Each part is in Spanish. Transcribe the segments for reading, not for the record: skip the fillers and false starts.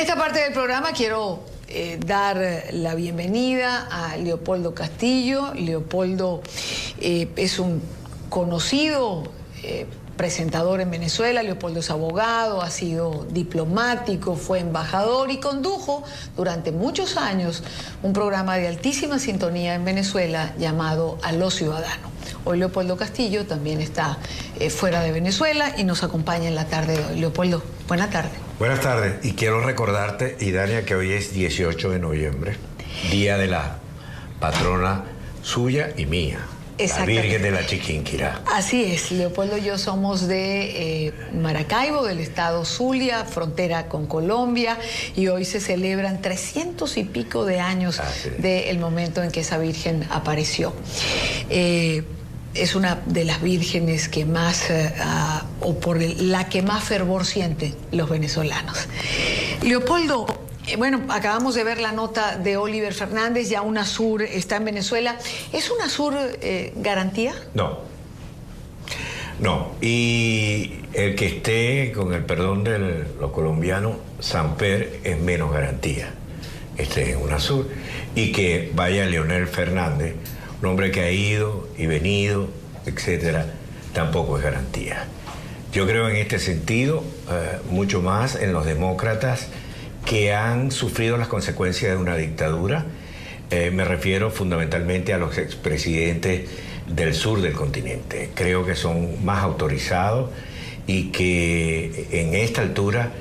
esta parte del programa quiero dar la bienvenida a Leopoldo Castillo. Leopoldo es un conocido presentador en Venezuela. Leopoldo es abogado, ha sido diplomático, fue embajador y condujo durante muchos años un programa de altísima sintonía en Venezuela llamado A lo Ciudadano. Hoy Leopoldo Castillo también está fuera de Venezuela y nos acompaña en la tarde de hoy. Leopoldo, buena tarde. Buenas tardes, y quiero recordarte, Idania, que hoy es 18 de noviembre, día de la patrona suya y mía, la Virgen de la Chiquinquirá. Así es, Leopoldo y yo somos de Maracaibo, del estado Zulia, frontera con Colombia, y hoy se celebran 300 y pico de años del momento en que esa Virgen apareció. Es una de las vírgenes que más, o por la que más fervor sienten los venezolanos. Leopoldo, bueno, acabamos de ver la nota de Oliver Fernández, ya UNASUR está en Venezuela. ¿Es UNASUR garantía? No. No, y el que esté, con el perdón de los colombianos, Samper es menos garantía, esté en UNASUR, y que vaya Leonel Fernández, un hombre que ha ido y venido, etcétera, tampoco es garantía. Yo creo en este sentido mucho más en los demócratas que han sufrido las consecuencias de una dictadura. Me refiero fundamentalmente a los expresidentes del sur del continente. Creo que son más autorizados y que en esta altura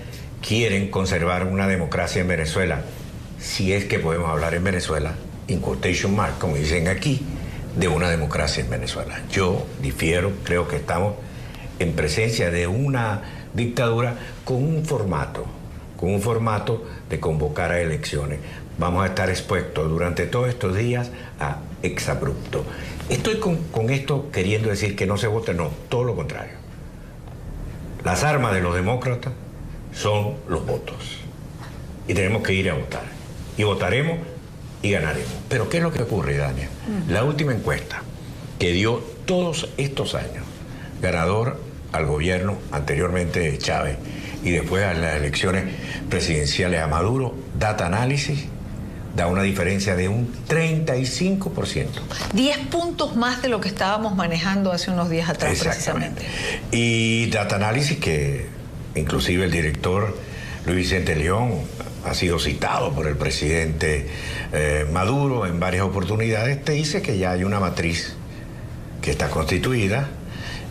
quieren conservar una democracia en Venezuela, si es que podemos hablar en Venezuela, in quotation mark, como dicen aquí, de una democracia en Venezuela. Yo difiero, creo que estamos en presencia de una dictadura con un formato de convocar a elecciones. Vamos a estar expuestos durante todos estos días a exabrupto. Estoy con esto queriendo decir que no se vote, no, todo lo contrario. Las armas de los demócratas son los votos. Y tenemos que ir a votar. Y votaremos y ganaremos. Pero ¿qué es lo que ocurre, Dania? La última encuesta que dio todos estos años, ganador al gobierno anteriormente de Chávez y después a las elecciones presidenciales a Maduro, Data Analysis, da una diferencia de un 35%. 10 puntos más de lo que estábamos manejando hace unos días atrás, precisamente. Y Data Analysis, que inclusive el director Luis Vicente León ha sido citado por el presidente Maduro en varias oportunidades, te dice que ya hay una matriz que está constituida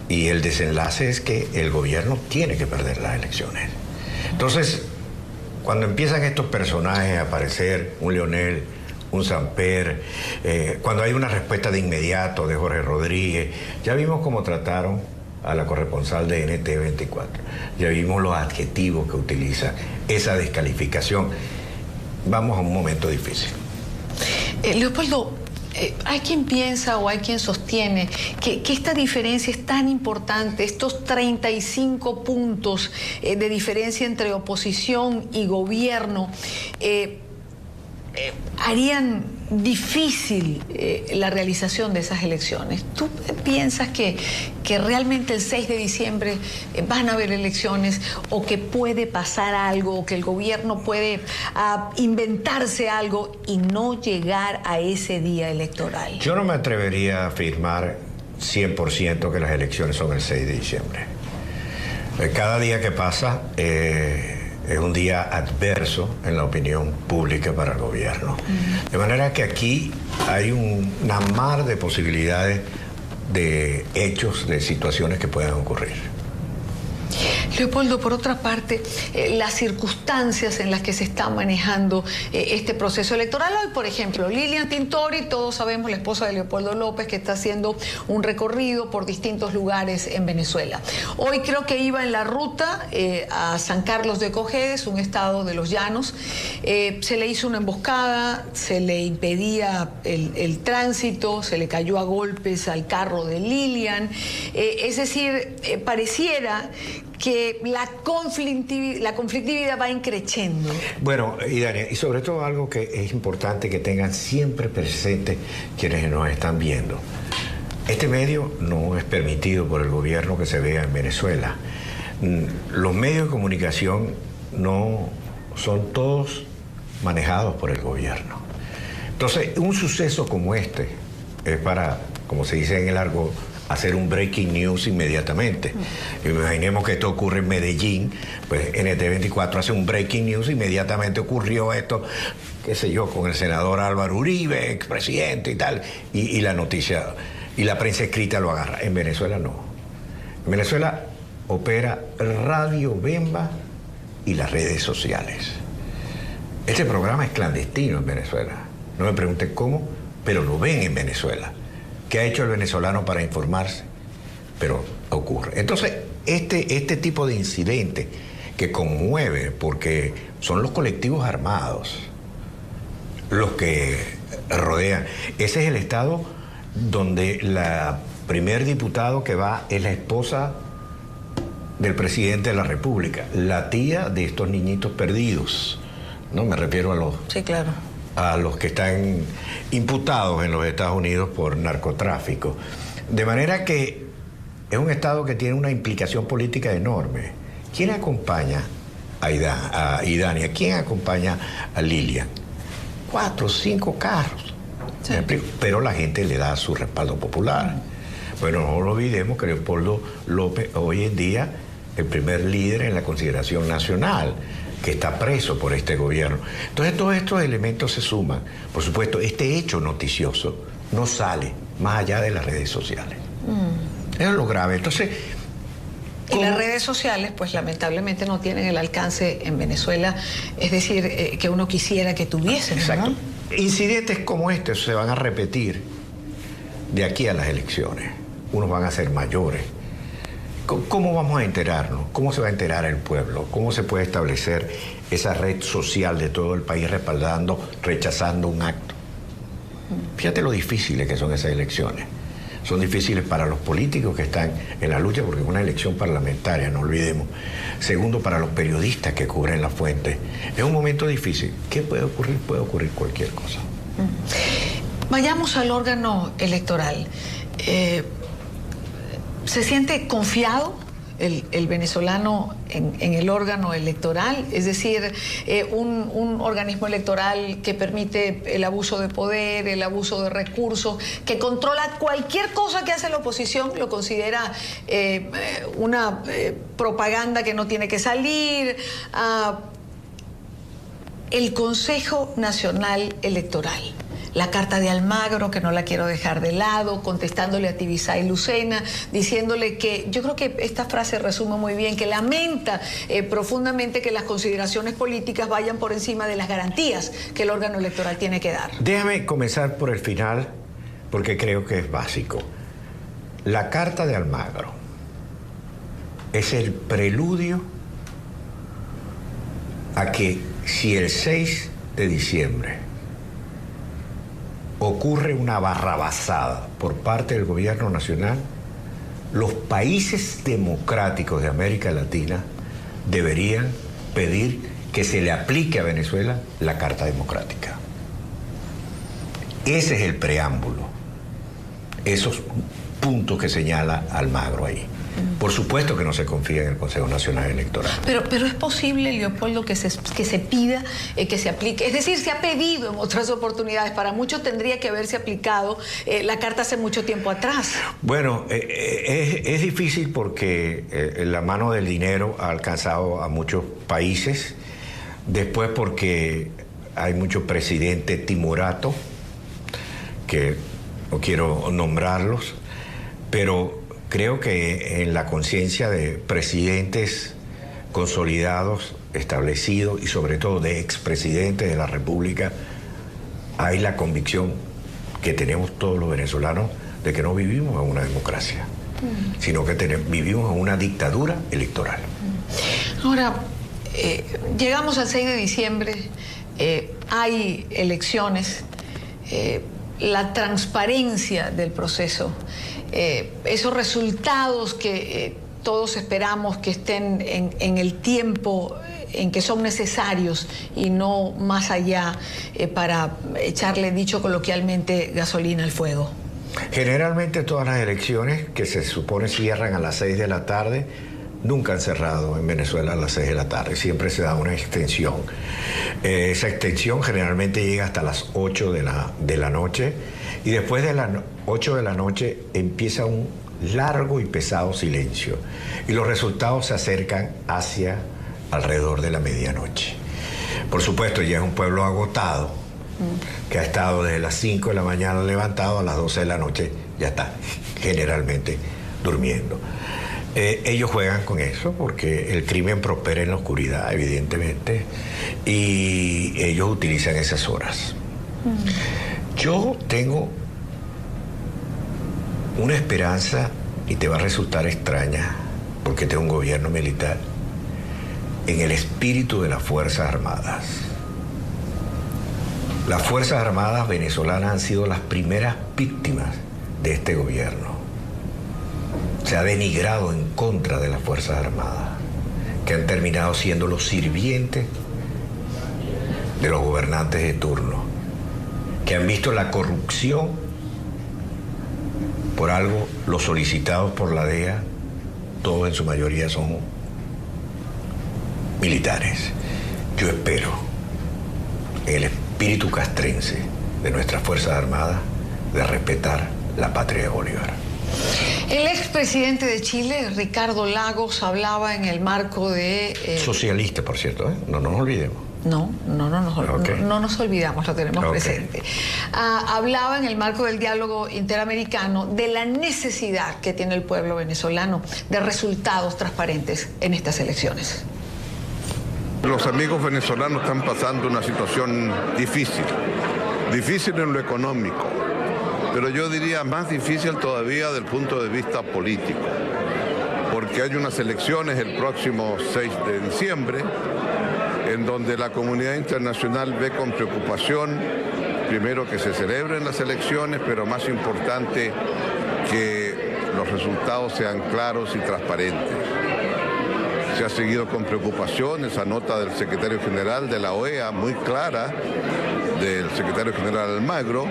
y el desenlace es que el gobierno tiene que perder las elecciones. Entonces, cuando empiezan estos personajes a aparecer, un Leonel, un Samper, cuando hay una respuesta de inmediato de Jorge Rodríguez, ya vimos cómo trataron a la corresponsal de NT24. Ya vimos los adjetivos que utiliza, esa descalificación. Vamos a un momento difícil. Leopoldo, hay quien piensa o hay quien sostiene que esta diferencia es tan importante, estos 35 puntos de diferencia entre oposición y gobierno, harían difícil la realización de esas elecciones. ¿Tú piensas que realmente el 6 de diciembre van a haber elecciones, o que puede pasar algo, o que el gobierno puede inventarse algo y no llegar a ese día electoral? Yo no me atrevería a afirmar 100% que las elecciones son el 6 de diciembre. Cada día que pasa es un día adverso en la opinión pública para el gobierno. De manera que aquí hay una mar de posibilidades de hechos, de situaciones que puedan ocurrir. Leopoldo, por otra parte, las circunstancias en las que se está manejando este proceso electoral. Hoy, por ejemplo, Lilian Tintori, todos sabemos, la esposa de Leopoldo López, que está haciendo un recorrido por distintos lugares en Venezuela. Hoy creo que iba en la ruta a San Carlos de Cojedes, un estado de los llanos. Se le hizo una emboscada, se le impedía el tránsito, se le cayó a golpes al carro de Lilian. Es decir, pareciera que la conflictividad va increciendo. Bueno, Idania, y sobre todo algo que es importante que tengan siempre presente quienes nos están viendo. Este medio no es permitido por el gobierno que se vea en Venezuela. Los medios de comunicación no son todos manejados por el gobierno. Entonces, un suceso como este es para, como se dice en el argot, hacer un breaking news inmediatamente. Imaginemos que esto ocurre en Medellín, pues NT24 hace un breaking news, inmediatamente ocurrió esto, qué sé yo, con el senador Álvaro Uribe, expresidente y tal, y la noticia, y la prensa escrita lo agarra. En Venezuela no. En Venezuela opera Radio Bemba y las redes sociales. Este programa es clandestino en Venezuela. No me pregunten cómo, pero lo ven en Venezuela. ¿Qué ha hecho el venezolano para informarse? Pero ocurre. Entonces, este tipo de incidente que conmueve, porque son los colectivos armados los que rodean. Ese es el estado donde la primer diputado que va es la esposa del presidente de la República, la tía de estos niñitos perdidos. No me refiero a los... Sí, claro. A los que están imputados en los Estados Unidos por narcotráfico. De manera que es un estado que tiene una implicación política enorme. ¿Quién acompaña a Idania? ¿Quién acompaña a Lilian? 4 o 5 carros. Sí. Pero la gente le da su respaldo popular. Bueno, no lo olvidemos que Leopoldo López hoy en día el primer líder en la consideración nacional, que está preso por este gobierno. Entonces todos estos elementos se suman. Por supuesto, este hecho noticioso no sale más allá de las redes sociales. Eso es lo grave. Entonces, y las redes sociales, pues lamentablemente no tienen el alcance en Venezuela, es decir, que uno quisiera que tuviesen. Exacto. ¿No? Incidentes como este se van a repetir de aquí a las elecciones. Unos van a ser mayores. ¿Cómo vamos a enterarnos? ¿Cómo se va a enterar el pueblo? ¿Cómo se puede establecer esa red social de todo el país respaldando, rechazando un acto? Fíjate lo difíciles que son esas elecciones. Son difíciles para los políticos que están en la lucha, porque es una elección parlamentaria, no olvidemos. Segundo, para los periodistas que cubren la fuente. Es un momento difícil. ¿Qué puede ocurrir? Puede ocurrir cualquier cosa. Vayamos al órgano electoral. ¿Se siente confiado el venezolano en el órgano electoral? Es decir, un organismo electoral que permite el abuso de poder, el abuso de recursos, que controla cualquier cosa que hace la oposición, lo considera una propaganda que no tiene que salir. El Consejo Nacional Electoral. La carta de Almagro, que no la quiero dejar de lado, contestándole a Tibisay Lucena, diciéndole que, yo creo que esta frase resume muy bien, que lamenta profundamente que las consideraciones políticas vayan por encima de las garantías que el órgano electoral tiene que dar. Déjame comenzar por el final, porque creo que es básico. La carta de Almagro es el preludio a que si el 6 de diciembre ocurre una barrabasada por parte del gobierno nacional, los países democráticos de América Latina deberían pedir que se le aplique a Venezuela la Carta Democrática. Ese es el preámbulo, esos puntos que señala Almagro ahí. Por supuesto que no se confía en el Consejo Nacional Electoral. Pero es posible, Leopoldo, que se pida, que se aplique. Es decir, se ha pedido en otras oportunidades. Para muchos tendría que haberse aplicado la carta hace mucho tiempo atrás. Bueno, es difícil porque la mano del dinero ha alcanzado a muchos países. Después porque hay muchos presidentes timoratos, que no quiero nombrarlos, pero creo que en la conciencia de presidentes consolidados, establecidos y sobre todo de expresidentes de la República, hay la convicción que tenemos todos los venezolanos de que no vivimos en una democracia, sino que vivimos en una dictadura electoral. Ahora, llegamos al 6 de diciembre, hay elecciones, la transparencia del proceso, esos resultados que todos esperamos que estén en el tiempo en que son necesarios y no más allá, para echarle, dicho coloquialmente, gasolina al fuego. Generalmente todas las elecciones que se supone cierran a las 6 de la tarde nunca han cerrado en Venezuela a las 6 de la tarde, siempre se da una extensión. Esa extensión generalmente llega hasta las 8 de la noche y después de las 8 de la noche empieza un largo y pesado silencio y los resultados se acercan hacia alrededor de la medianoche. Por supuesto, ya es un pueblo agotado, que ha estado desde las 5 de la mañana levantado, a las 12 de la noche ya está generalmente durmiendo. Ellos juegan con eso porque el crimen prospera en la oscuridad, evidentemente, y ellos utilizan esas horas. Yo tengo una esperanza, y te va a resultar extraña, porque tengo un gobierno militar, en el espíritu de las Fuerzas Armadas. Las Fuerzas Armadas venezolanas han sido las primeras víctimas de este gobierno. Se ha denigrado en contra de las Fuerzas Armadas, que han terminado siendo los sirvientes de los gobernantes de turno, que han visto la corrupción, por algo los solicitados por la DEA, todos en su mayoría son militares. Yo espero en el espíritu castrense de nuestras Fuerzas Armadas de respetar la patria de Bolívar. El expresidente de Chile, Ricardo Lagos, hablaba en el marco de... Socialista, por cierto, ¿eh? No nos olvidemos. No nos olvidamos, lo tenemos presente. Hablaba en el marco del diálogo interamericano de la necesidad que tiene el pueblo venezolano de resultados transparentes en estas elecciones. Los amigos venezolanos están pasando una situación difícil en lo económico, pero yo diría más difícil todavía desde el punto de vista político, porque hay unas elecciones el próximo 6 de diciembre, en donde la comunidad internacional ve con preocupación, primero que se celebren las elecciones, pero más importante que los resultados sean claros y transparentes. Se ha seguido con preocupación esa nota del secretario general de la OEA, muy clara, del secretario general Almagro,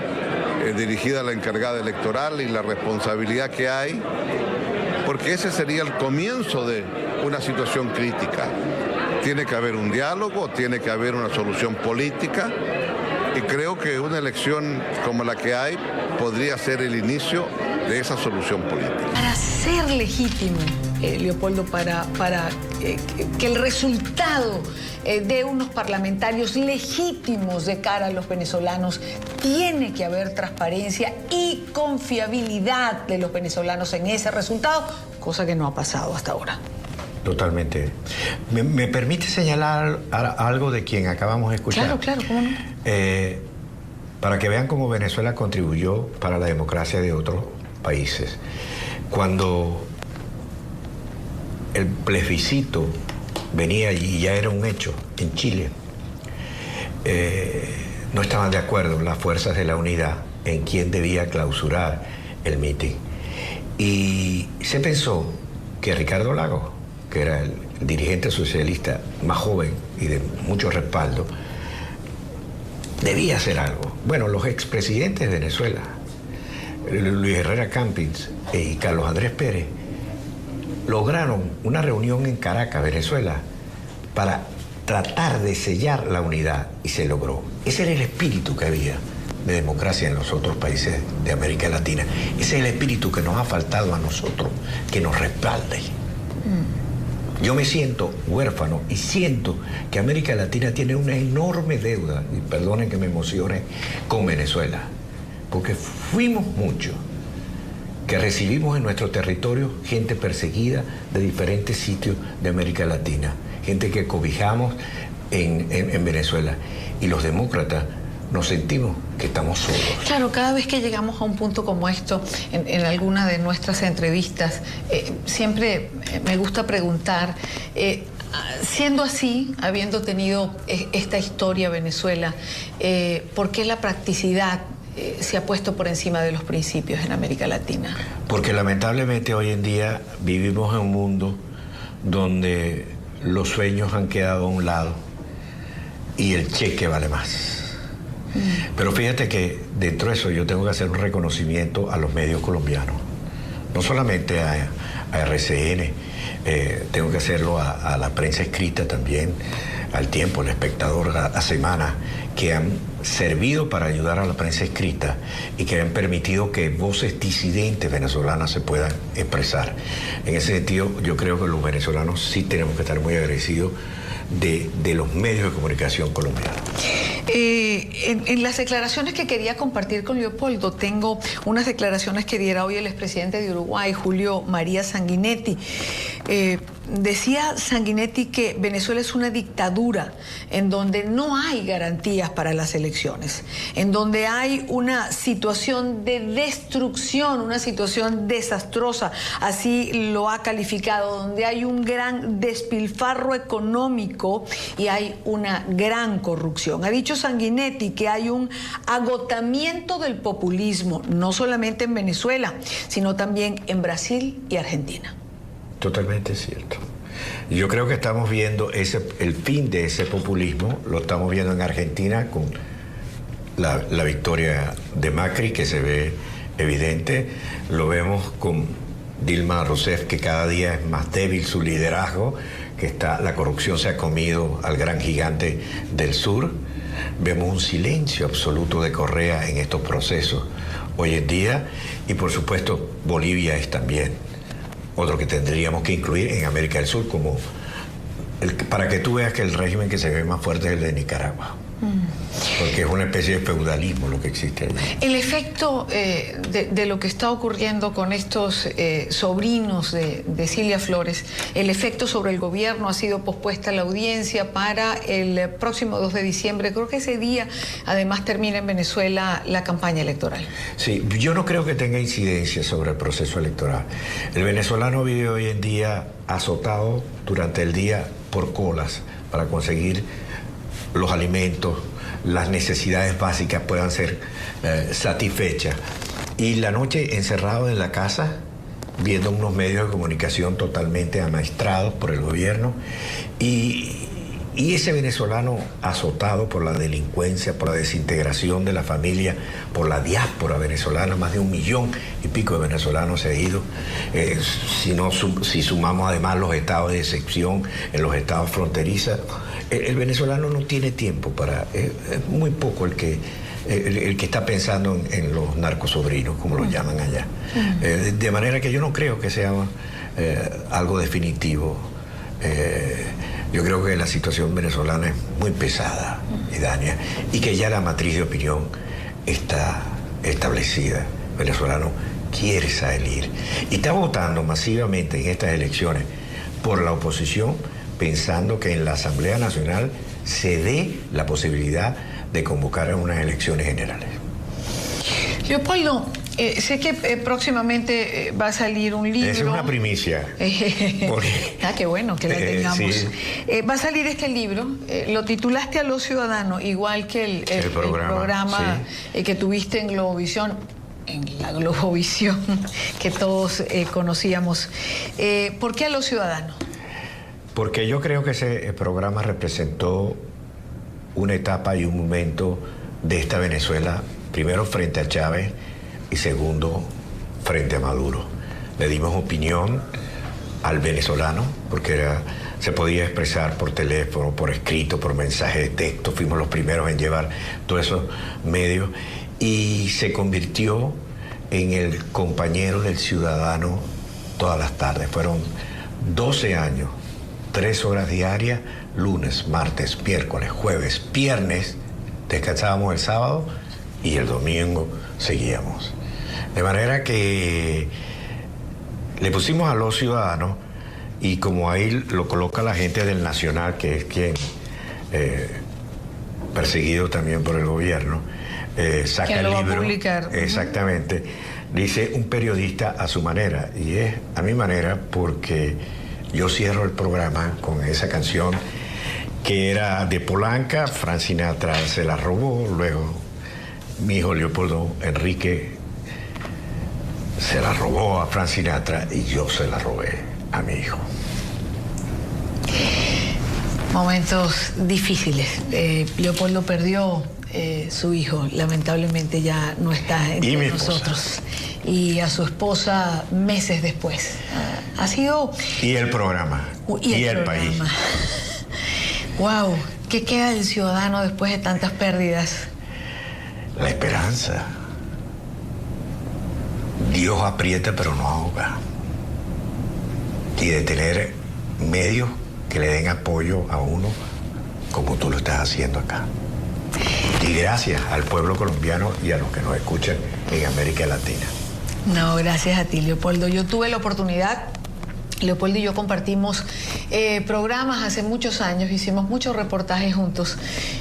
dirigida a la encargada electoral y la responsabilidad que hay, porque ese sería el comienzo de una situación crítica. Tiene que haber un diálogo, tiene que haber una solución política y creo que una elección como la que hay podría ser el inicio de esa solución política. Para ser legítimo, Leopoldo, para que el resultado de unos parlamentarios legítimos de cara a los venezolanos, tiene que haber transparencia y confiabilidad de los venezolanos en ese resultado, cosa que no ha pasado hasta ahora. Totalmente. ¿Me permite señalar algo de quien acabamos de escuchar? Claro, ¿cómo no? Para que vean cómo Venezuela contribuyó para la democracia de otros países. Cuando el plebiscito venía y ya era un hecho en Chile, no estaban de acuerdo las fuerzas de la unidad en quién debía clausurar el mitin. Y se pensó que Ricardo Lagos, que era el dirigente socialista más joven y de mucho respaldo, debía hacer algo. Bueno, los expresidentes de Venezuela, Luis Herrera Campins y Carlos Andrés Pérez, lograron una reunión en Caracas, Venezuela, para tratar de sellar la unidad, y se logró. Ese era el espíritu que había de democracia en los otros países de América Latina. Ese es el espíritu que nos ha faltado a nosotros, que nos respalde. Yo me siento huérfano y siento que América Latina tiene una enorme deuda, y perdonen que me emocione, con Venezuela, porque fuimos muchos que recibimos en nuestro territorio gente perseguida de diferentes sitios de América Latina, gente que cobijamos en Venezuela, y los demócratas nos sentimos que estamos solos. Claro, cada vez que llegamos a un punto como esto, en alguna de nuestras entrevistas, siempre me gusta preguntar, siendo así, habiendo tenido esta historia Venezuela, ¿por qué la practicidad se ha puesto por encima de los principios en América Latina? Porque lamentablemente hoy en día vivimos en un mundo donde los sueños han quedado a un lado y el cheque vale más. Pero fíjate que dentro de eso yo tengo que hacer un reconocimiento a los medios colombianos. no solamente a RCN, tengo que hacerlo a la prensa escrita también, al Tiempo, al Espectador, a Semana, que han servido para ayudar a la prensa escrita y que han permitido que voces disidentes venezolanas se puedan expresar. En ese sentido, yo creo que los venezolanos sí tenemos que estar muy agradecidos de los medios de comunicación colombianos. En las declaraciones que quería compartir con Leopoldo, tengo unas declaraciones que diera hoy el expresidente de Uruguay, Julio María Sanguinetti. Decía Sanguinetti que Venezuela es una dictadura en donde no hay garantías para las elecciones, en donde hay una situación de destrucción, una situación desastrosa, así lo ha calificado, donde hay un gran despilfarro económico y hay una gran corrupción. Ha dicho Sanguinetti que hay un agotamiento del populismo, no solamente en Venezuela, sino también en Brasil y Argentina. Totalmente cierto. Yo creo que estamos viendo el fin de ese populismo, lo estamos viendo en Argentina con la victoria de Macri, que se ve evidente, lo vemos con Dilma Rousseff, que cada día es más débil su liderazgo, la corrupción se ha comido al gran gigante del sur. Vemos un silencio absoluto de Correa en estos procesos hoy en día, y por supuesto Bolivia es también otro que tendríamos que incluir en América del Sur, para que tú veas que el régimen que se ve más fuerte es el de Nicaragua. Porque es una especie de feudalismo lo que existe allí. El efecto de lo que está ocurriendo con estos sobrinos de Cilia Flores, el efecto sobre el gobierno, ha sido pospuesta la audiencia para el próximo 2 de diciembre. Creo que ese día además termina en Venezuela la campaña electoral. Sí, yo no creo que tenga incidencia sobre el proceso electoral. El venezolano vive hoy en día azotado durante el día por colas para conseguir los alimentos, las necesidades básicas puedan ser satisfechas. Y la noche encerrado en la casa, viendo unos medios de comunicación totalmente amaestrados por el gobierno, y ese venezolano azotado por la delincuencia, por la desintegración de la familia, por la diáspora venezolana, más de 1,5 millones de venezolanos se ha ido. Si sumamos además los estados de excepción en los estados fronterizos, el venezolano no tiene tiempo es muy poco el que está pensando en los narcosobrinos, como los llaman allá. De manera que yo no creo que sea algo definitivo. Yo creo que la situación venezolana es muy pesada, Idania, y que ya la matriz de opinión está establecida. El venezolano quiere salir y está votando masivamente en estas elecciones por la oposición, pensando que en la Asamblea Nacional se dé la posibilidad de convocar a unas elecciones generales. Leopoldo, sé que próximamente va a salir un libro. Es una primicia. Qué bueno que la tengamos. Sí. Va a salir este libro, lo titulaste A lo Ciudadano, igual que el programa sí, que tuviste en Globovisión, en la Globovisión que todos conocíamos. ¿Por qué A lo Ciudadano? Porque yo creo que ese programa representó una etapa y un momento de esta Venezuela, primero frente a Chávez y segundo frente a Maduro. Le dimos opinión al venezolano porque se podía expresar por teléfono, por escrito, por mensaje de texto. Fuimos los primeros en llevar todos esos medios y se convirtió en el compañero del ciudadano todas las tardes. Fueron 12 años, 3 horas diarias, lunes, martes, miércoles, jueves, viernes, descansábamos el sábado y el domingo seguíamos. De manera que le pusimos a los ciudadanos, y como ahí lo coloca la gente del Nacional, que es quien, perseguido también por el gobierno, saca el libro. Va a publicar. Exactamente. Dice un periodista a su manera, y es a mi manera porque yo cierro el programa con esa canción que era de Polanca. Frank Sinatra se la robó, luego mi hijo Leopoldo Enrique se la robó a Frank Sinatra y yo se la robé a mi hijo. Momentos difíciles. Leopoldo perdió su hijo, lamentablemente ya no está entre nosotros. y a su esposa meses después. Ha sido... Y el programa. Y el país. Wow, ¿qué queda del ciudadano después de tantas pérdidas? La esperanza. Dios aprieta pero no ahoga. Y de tener medios que le den apoyo a uno como tú lo estás haciendo acá. Y gracias al pueblo colombiano y a los que nos escuchan en América Latina. No, gracias a ti, Leopoldo. Yo tuve la oportunidad, Leopoldo y yo compartimos programas hace muchos años, hicimos muchos reportajes juntos,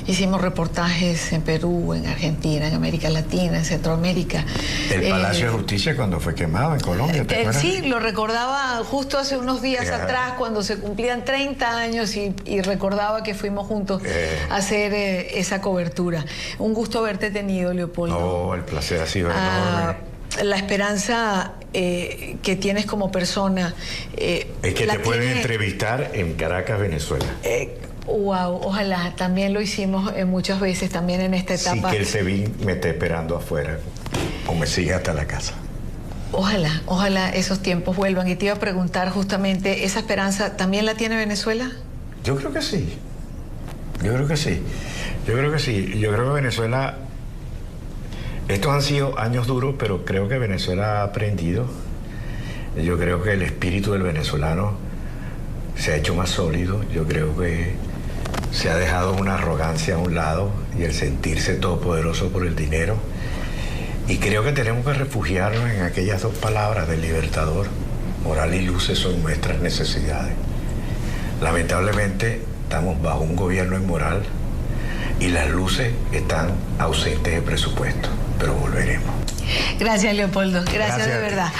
hicimos reportajes en Perú, en Argentina, en América Latina, en Centroamérica. El Palacio de Justicia cuando fue quemado en Colombia, ¿te acuerdas? Sí, lo recordaba justo hace unos días atrás, cuando se cumplían 30 años y recordaba que fuimos juntos a hacer esa cobertura. Un gusto haberte tenido, Leopoldo. No, el placer ha sido enorme. La esperanza que tienes como persona. Es que te pueden entrevistar en Caracas, Venezuela. Wow, ojalá. También lo hicimos muchas veces, también en esta etapa. Sí, que el SEBIN me esté esperando afuera o me siga hasta la casa. Ojalá esos tiempos vuelvan. Y te iba a preguntar justamente, ¿esa esperanza también la tiene Venezuela? Yo creo que sí. Yo creo que sí. Yo creo que Venezuela... Estos han sido años duros, pero creo que Venezuela ha aprendido. Yo creo que el espíritu del venezolano se ha hecho más sólido. Yo creo que se ha dejado una arrogancia a un lado y el sentirse todopoderoso por el dinero. Y creo que tenemos que refugiarnos en aquellas dos palabras del Libertador. Moral y luces son nuestras necesidades. Lamentablemente estamos bajo un gobierno inmoral y las luces están ausentes de presupuesto. Pero volveremos. Gracias, Leopoldo. Gracias de verdad.